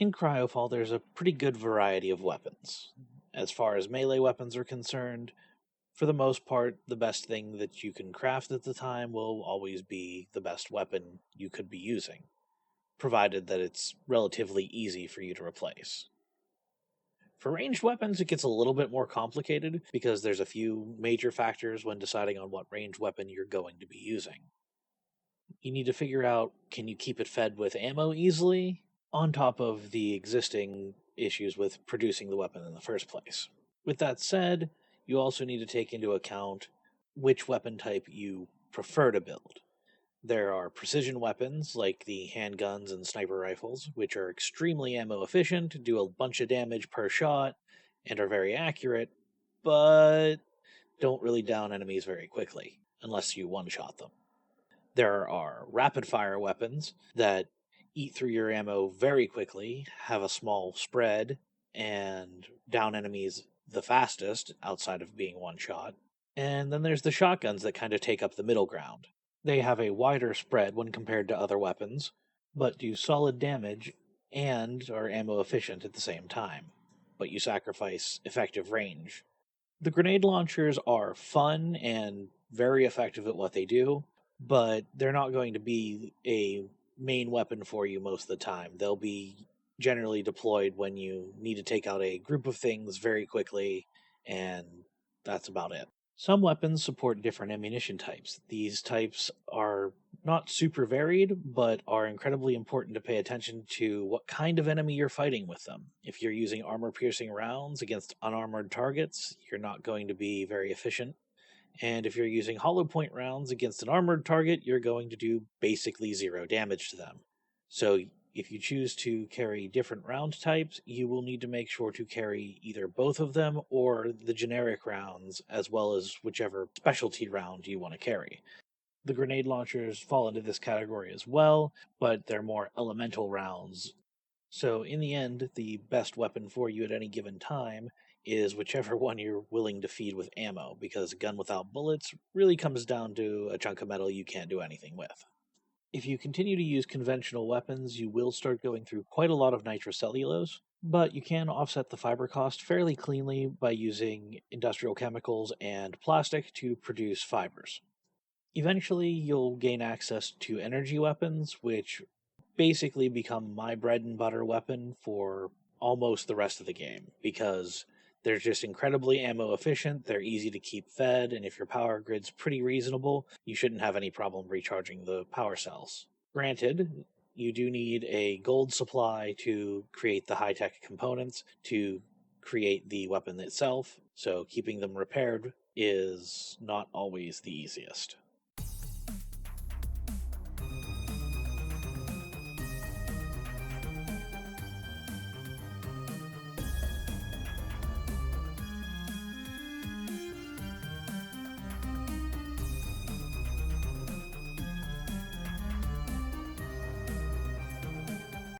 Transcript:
In Cryofall, there's a pretty good variety of weapons. As far as melee weapons are concerned, for the most part, the best thing that you can craft at the time will always be the best weapon you could be using, provided that it's relatively easy for you to replace. For ranged weapons, it gets a little bit more complicated because there's a few major factors when deciding on what ranged weapon you're going to be using. You need to figure out, can you keep it fed with ammo easily, on top of the existing issues with producing the weapon in the first place. With that said, you also need to take into account which weapon type you prefer to build. There are precision weapons like the handguns and sniper rifles, which are extremely ammo efficient, do a bunch of damage per shot, and are very accurate, but don't really down enemies very quickly, unless you one-shot them. There are rapid-fire weapons that eat through your ammo very quickly, have a small spread, and down enemies the fastest, outside of being one shot. And then there's the shotguns that kind of take up the middle ground. They have a wider spread when compared to other weapons, but do solid damage and are ammo efficient at the same time. But you sacrifice effective range. The grenade launchers are fun and very effective at what they do, but they're not going to be a main weapon for you most of the time. They'll be generally deployed when you need to take out a group of things very quickly, and that's about it. Some weapons support different ammunition types. These types are not super varied, but are incredibly important to pay attention to what kind of enemy you're fighting with them. If you're using armor-piercing rounds against unarmored targets, you're not going to be very efficient. And if you're using hollow point rounds against an armored target, you're going to do basically zero damage to them. So if you choose to carry different round types, you will need to make sure to carry either both of them or the generic rounds, as well as whichever specialty round you want to carry. The grenade launchers fall into this category as well, but they're more elemental rounds. So in the end, the best weapon for you at any given time is whichever one you're willing to feed with ammo, because a gun without bullets really comes down to a chunk of metal you can't do anything with. If you continue to use conventional weapons, you will start going through quite a lot of nitrocellulose, but you can offset the fiber cost fairly cleanly by using industrial chemicals and plastic to produce fibers. Eventually, you'll gain access to energy weapons, which basically become my bread and butter weapon for almost the rest of the game, because they're just incredibly ammo efficient, they're easy to keep fed, and if your power grid's pretty reasonable, you shouldn't have any problem recharging the power cells. Granted, you do need a gold supply to create the high-tech components to create the weapon itself, so keeping them repaired is not always the easiest.